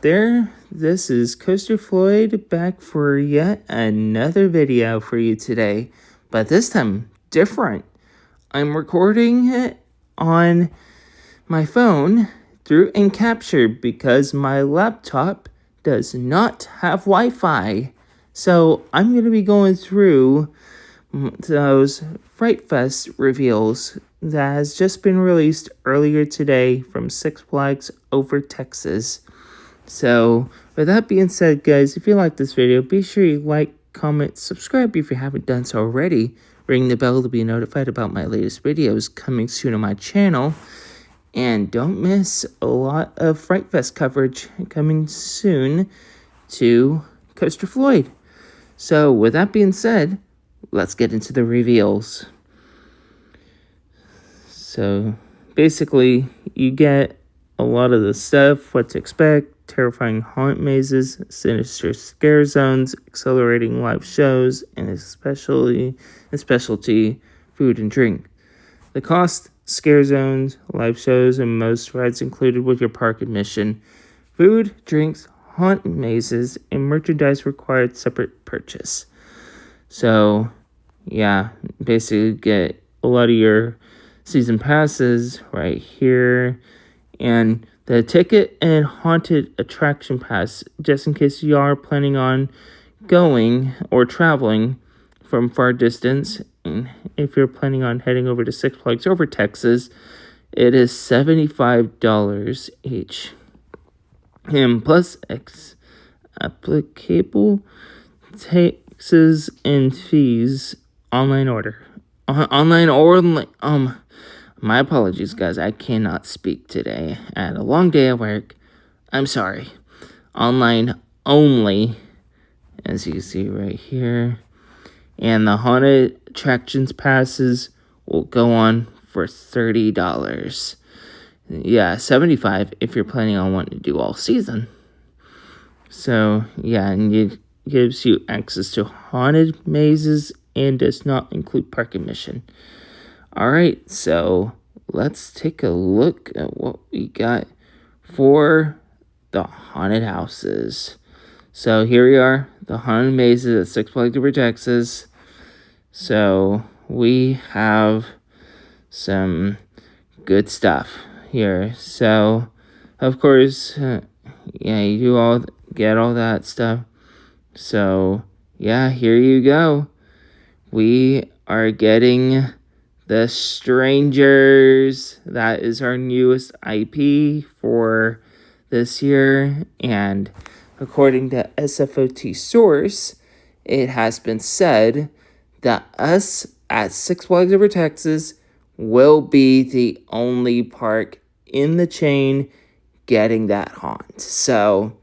there? This is Coaster Floyd back for yet another video for you today, but this time different. I'm recording it on my phone through Encapture because my laptop does not have Wi-Fi. So I'm going to be going through those Fright Fest reveals that has just been released earlier today from Six Flags over Texas. So with that being said, guys, if you like this video, be sure you like, comment, subscribe if you haven't done so already. Ring the bell to be notified about my latest videos coming soon on my channel. And don't miss a lot of Fright Fest coverage coming soon to Coaster Floyd. So with that being said, let's get into the reveals. So basically, you get a lot of the stuff, what to expect, terrifying haunt mazes, sinister scare zones, accelerating live shows, and especially a specialty food and drink. The cost, scare zones, live shows, and most rides included with your park admission. Food, drinks, haunt mazes, and merchandise required separate purchase. So, yeah, basically get a lot of your season passes right here, and the ticket and haunted attraction pass, just in case you are planning on going or traveling from far distance. And if you're planning on heading over to Six Flags over Texas, it is $75 each, and plus applicable taxes and fees. Online order. My apologies, guys. I cannot speak today. I had a long day at work. I'm sorry. Online only, as you see right here. And the haunted attractions passes will go on for $30. Yeah, $75 if you're planning on wanting to do all season. So, yeah, and it gives you access to haunted mazes and does not include park admission. Alright, so let's take a look at what we got for the haunted houses. So here we are, the haunted mazes at Six Flags over Texas. So we have some good stuff here. So, of course, yeah, you get all that stuff. So, yeah, here you go. We are getting The Strangers. That is our newest IP for this year. And according to SFOT source, it has been said that us at Six Flags over Texas will be the only park in the chain getting that haunt. So,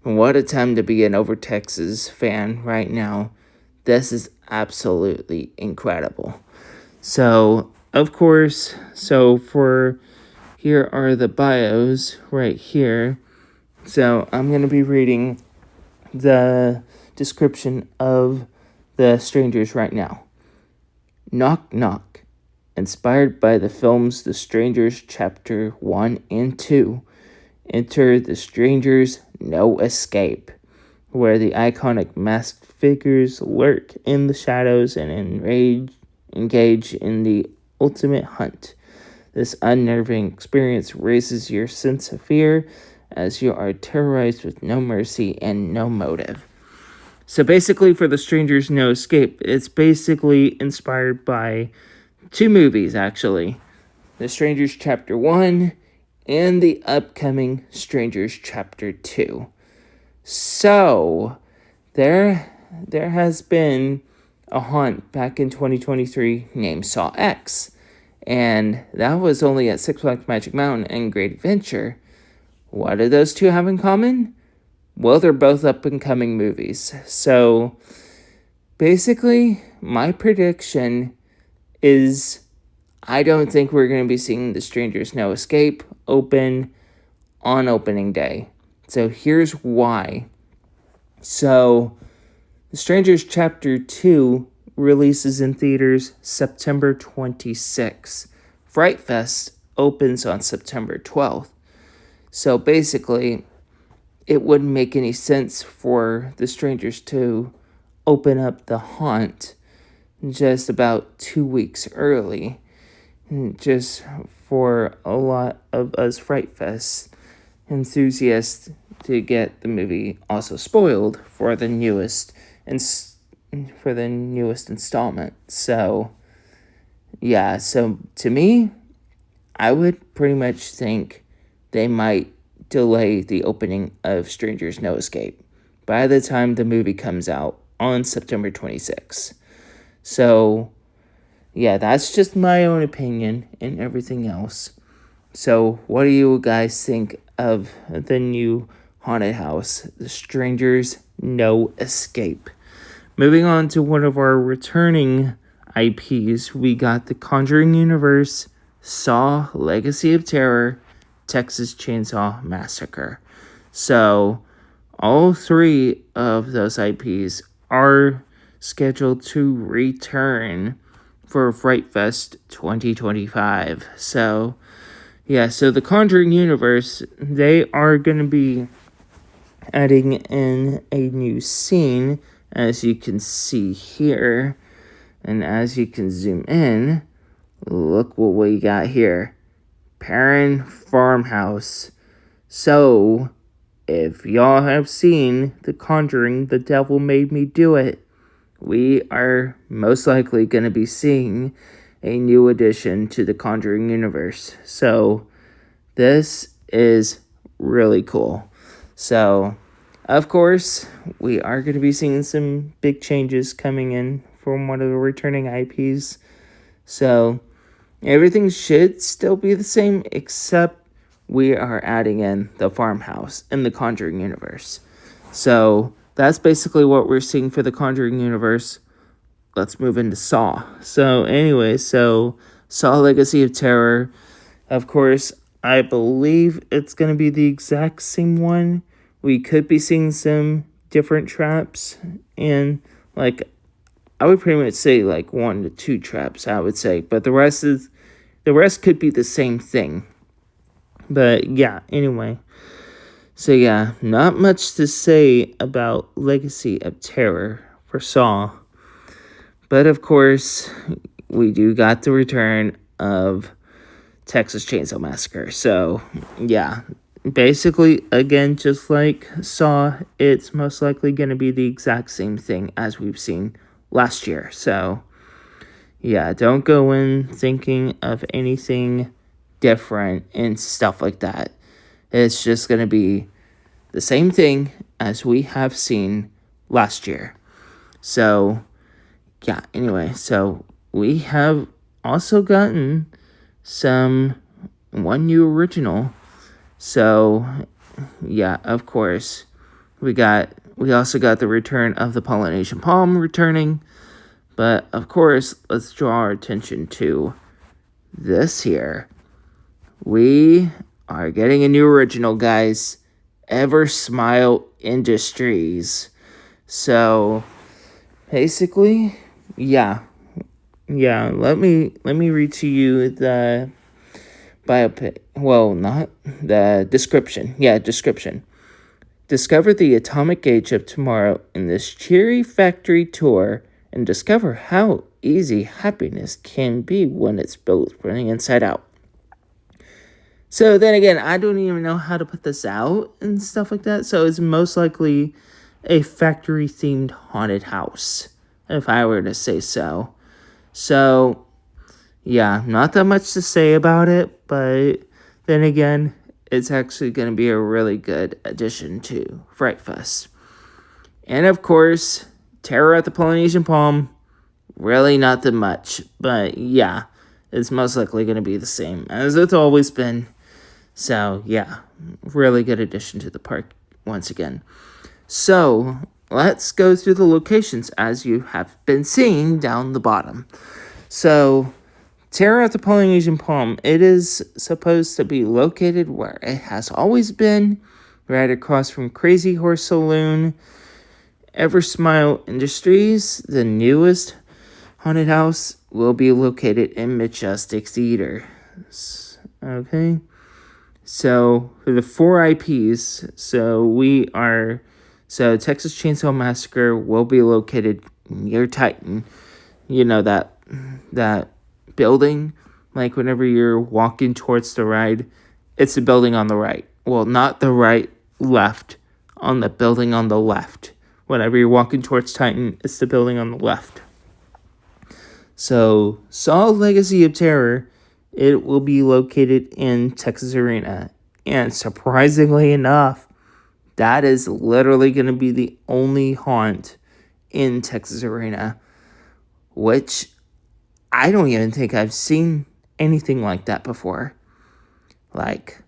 what a time to be an Over Texas fan right now. This is absolutely incredible. So, of course, here are the bios right here. So, I'm going to be reading the description of The Strangers right now. Knock, knock. Inspired by the films The Strangers Chapter 1 and 2, enter The Strangers No Escape, where the iconic masked figures lurk in the shadows and engage in the ultimate hunt. This unnerving experience raises your sense of fear as you are terrorized with no mercy and no motive. So basically for The Strangers No Escape, it's basically inspired by two movies, actually. The Strangers Chapter 1 and the upcoming Strangers Chapter 2. So, there has been a haunt back in 2023 named Saw X. And that was only at Six Flags Magic Mountain and Great Adventure. What do those two have in common? Well, they're both up-and-coming movies. So, basically, my prediction is I don't think we're going to be seeing The Strangers No Escape open on opening day. So here's why. So The Strangers Chapter 2 releases in theaters September 26th. Fright Fest opens on September 12th. So basically, it wouldn't make any sense for the strangers to open up the haunt just about 2 weeks early, just for a lot of us Fright Fest enthusiasts to get the movie also spoiled for the newest installment. So yeah, so to me, I would pretty much think they might delay the opening of Strangers No Escape by the time the movie comes out on September 26th. So yeah, that's just my own opinion and everything else. So what do you guys think of the new haunted house, The Strangers No Escape? Moving on to one of our returning IPs, we got The Conjuring Universe, Saw, Legacy of Terror, Texas Chainsaw Massacre. So all three of those IPs are scheduled to return for Fright Fest 2025. So yeah, so the Conjuring Universe, they are going to be adding in a new scene, as you can see here. And as you can zoom in, look what we got here. Perrin Farmhouse. So, if y'all have seen The Conjuring, The Devil Made Me Do It, we are most likely going to be seeing a new addition to the Conjuring universe. So this is really cool. So, of course, we are going to be seeing some big changes coming in from one of the returning IPs. So everything should still be the same, except we are adding in the farmhouse in the Conjuring universe. So that's basically what we're seeing for the Conjuring universe. Let's move into Saw. So anyway, Saw Legacy of Terror. Of course, I believe it's going to be the exact same one. We could be seeing some different traps, and I would pretty much say 1 to 2 traps, I would say, but the rest could be the same thing. But yeah, anyway. So yeah, not much to say about Legacy of Terror for Saw. But of course, we do got the return of Texas Chainsaw Massacre. So yeah, basically, again, just like Saw, it's most likely going to be the exact same thing as we've seen last year. So yeah, don't go in thinking of anything different and stuff like that. It's just going to be the same thing as we have seen last year. So yeah, anyway, so we have also gotten one new original. So yeah, of course, we also got the return of the Polynesian Palm returning. But of course, let's draw our attention to this here. We are getting a new original, guys. Ever Smile Industries. So basically, yeah. Let me read to you the biopic. Well, not the description. Yeah, description. Discover the atomic age of tomorrow in this cheery factory tour, and discover how easy happiness can be when it's built from the inside out. So then again, I don't even know how to put this out and stuff like that. So it's most likely a factory-themed haunted house, if I were to say so. So, yeah, not that much to say about it, but then again, it's actually going to be a really good addition to Fright Fest. And of course, Terror at the Polynesian Palm, really not that much, but yeah, it's most likely going to be the same as it's always been. So yeah, really good addition to the park once again. So let's go through the locations as you have been seeing down the bottom. So Terror at the Polynesian Palm, it is supposed to be located where it has always been, right across from Crazy Horse Saloon. Ever Smile Industries, the newest haunted house, will be located in Majestic Theater. Okay. So for the 4 IPs, so Texas Chainsaw Massacre will be located near Titan. You know that building, like whenever you're walking towards the ride, it's the building on the right. Well, not the right, left, on the building on the left. Whenever you're walking towards Titan, it's the building on the left. So, Saw Legacy of Terror, it will be located in Texas Arena. And surprisingly enough, that is literally going to be the only haunt in Texas Arena, which I don't even think I've seen anything like that before. Like,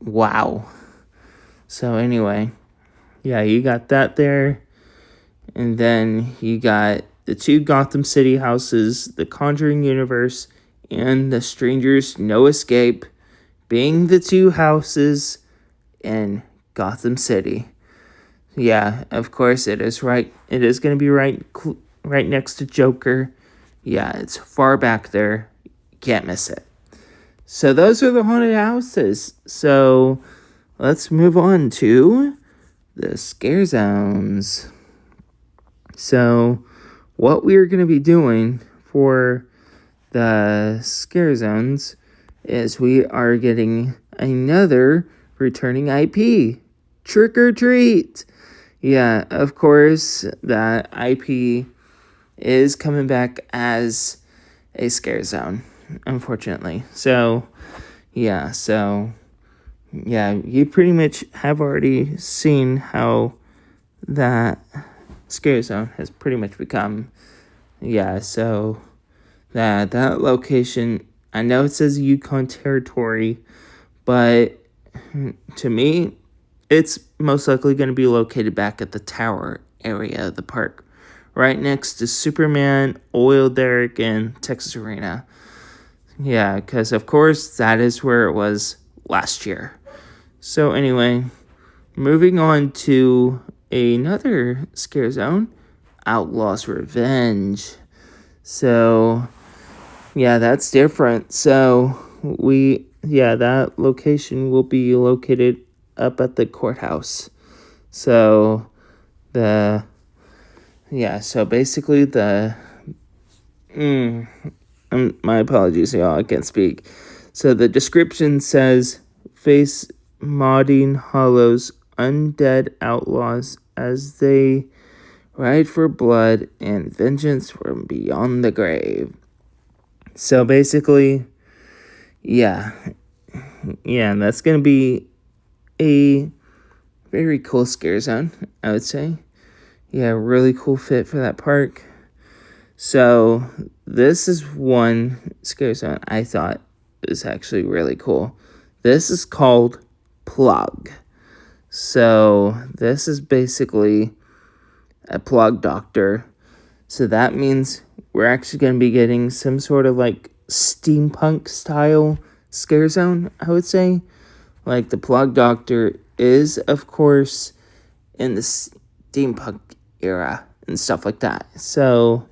wow. So anyway, yeah, you got that there. And then you got the 2 Gotham City houses, the Conjuring Universe, and the Strangers No Escape, being the 2 houses in Gotham City. Yeah, of course it is right. It is going to be right next to Joker. Yeah, it's far back there. Can't miss it. So those are the haunted houses. So let's move on to the scare zones. So what we're going to be doing for the scare zones is we are getting another returning IP. Trick or Treat. Yeah, of course, that IP is coming back as a scare zone, unfortunately. So, yeah, you pretty much have already seen how that scare zone has pretty much become. Yeah, so that location, I know it says Yukon Territory, but to me, it's most likely going to be located back at the tower area of the park, right next to Superman, Oil Derrick, and Texas Arena. Yeah, because of course that is where it was last year. So anyway, moving on to another scare zone, Outlaw's Revenge. So yeah, that's different. So that location will be located up at the courthouse. So basically my apologies, y'all, I can't speak. So the description says, face modding hollows undead outlaws as they ride for blood and vengeance from beyond the grave. So basically, yeah, that's going to be a very cool scare zone, I would say. Yeah, really cool fit for that park. So this is one scare zone I thought is actually really cool. This is called Plug. So this is basically a plug doctor. So that means we're actually going to be getting some sort of like steampunk style scare zone, I would say. Like the plug doctor is, of course, in the steampunk era and stuff like that. So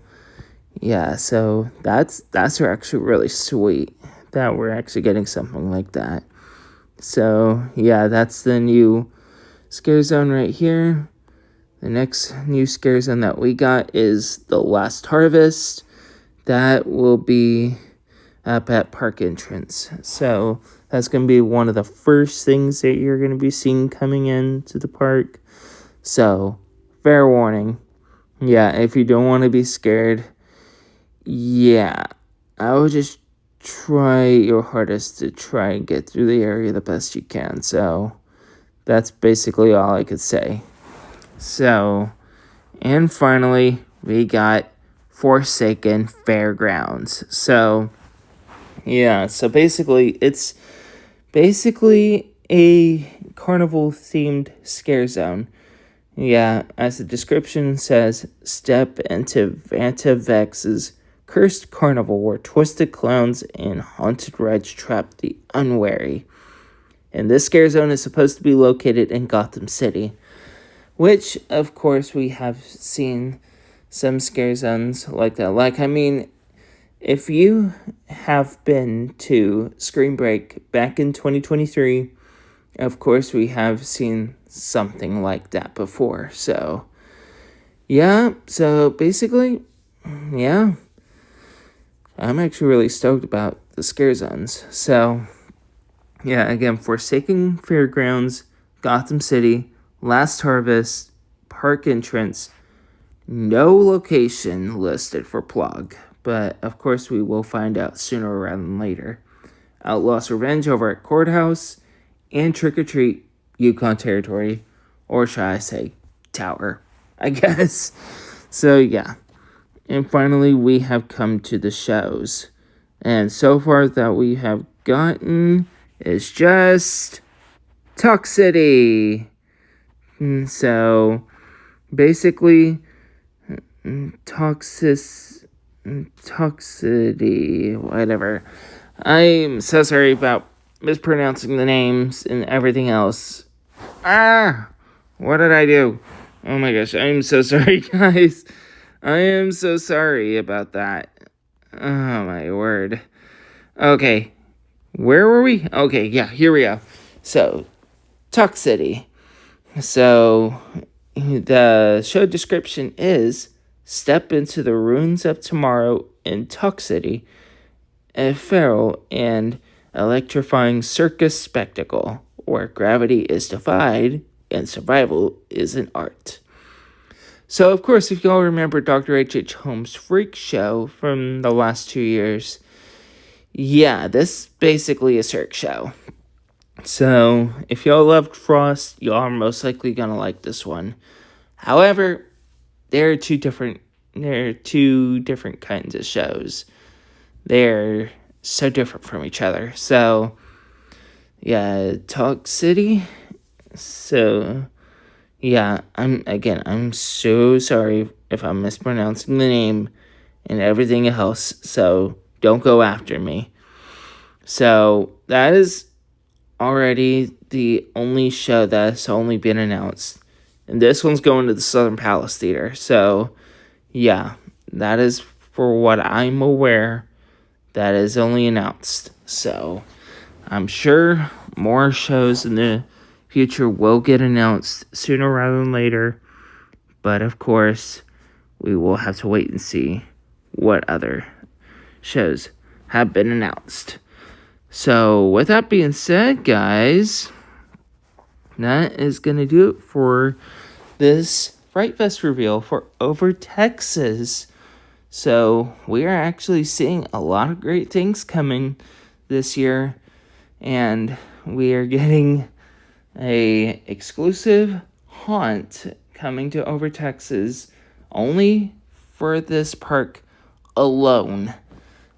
yeah, so that's actually really sweet that we're actually getting something like that. So yeah, that's the new scare zone right here. The next new scare zone that we got is The Last Harvest. That will be up at park entrance. So that's going to be one of the first things that you're going to be seeing coming into the park. So, fair warning. Yeah, if you don't want to be scared, yeah, I would just try your hardest to try and get through the area the best you can. So, that's basically all I could say. So, and finally, we got Forsaken Fairgrounds. So, yeah, so basically, it's basically a carnival-themed scare zone. Yeah, as the description says, step into Vanta Vex's cursed carnival where twisted clowns and haunted rides trap the unwary. And this scare zone is supposed to be located in Gotham City, which, of course, we have seen some scare zones like that. Like, I mean, if you have been to Scream Break back in 2023, of course, we have seen something like that before. So, yeah, so basically, yeah, I'm actually really stoked about the scare zones. So, yeah, again, Forsaken Fairgrounds, Gotham City, Last Harvest, Park Entrance, no location listed for Plug, but of course we will find out sooner rather than later. Outlaw's Revenge over at Courthouse, and Trick or Treat, Yukon Territory, or should I say, Tower, I guess. So yeah, and finally we have come to the shows, and so far that we have gotten is just Tuck City. So basically, toxicity, whatever. I'm so sorry about mispronouncing the names and everything else. What did I do? Oh my gosh, I'm so sorry, guys. I am so sorry about that. Oh my word. Okay, where were we? Okay, yeah, here we go. So, Tuck City. So, the show description is step into the ruins of tomorrow in Tuck City, a feral and electrifying circus spectacle where gravity is defied and survival is an art. So, of course, if y'all remember Dr. H.H. Holmes' Freak Show from the last 2 years, yeah, this is basically a circ show. So, if y'all loved Frost, y'all are most likely gonna like this one. However, there are two different kinds of shows. They're so different from each other. So, yeah, Talk City. So, yeah, I'm so sorry if I'm mispronouncing the name and everything else. So, don't go after me. So, that is already the only show that's only been announced. And this one's going to the Southern Palace Theater. So, yeah, that is, for what I'm aware, that is only announced. So, I'm sure more shows in the future will get announced sooner rather than later. But, of course, we will have to wait and see what other shows have been announced. So, with that being said, guys, that is going to do it for this Fright Fest reveal for Over Texas. So, we are actually seeing a lot of great things coming this year, and we are getting a exclusive haunt coming to Over Texas only for this park alone,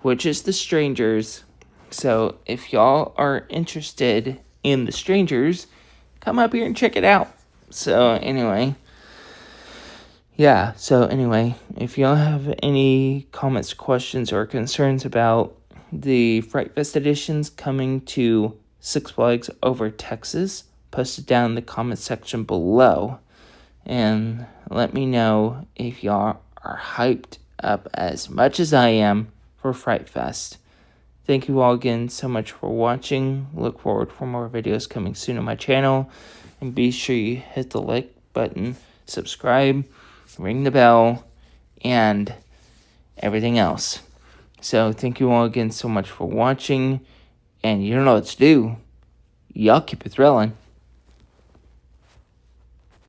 which is The Strangers. So, if y'all are interested in The Strangers, come up here and check it out. So, anyway, if y'all have any comments, questions, or concerns about the Fright Fest editions coming to Six Flags Over Texas, post it down in the comment section below. And let me know if y'all are hyped up as much as I am for Fright Fest. Thank you all again so much for watching. Look forward for more videos coming soon on my channel. And be sure you hit the like button, subscribe, ring the bell, and everything else. So thank you all again so much for watching. And you know what to do. Y'all keep it thrilling.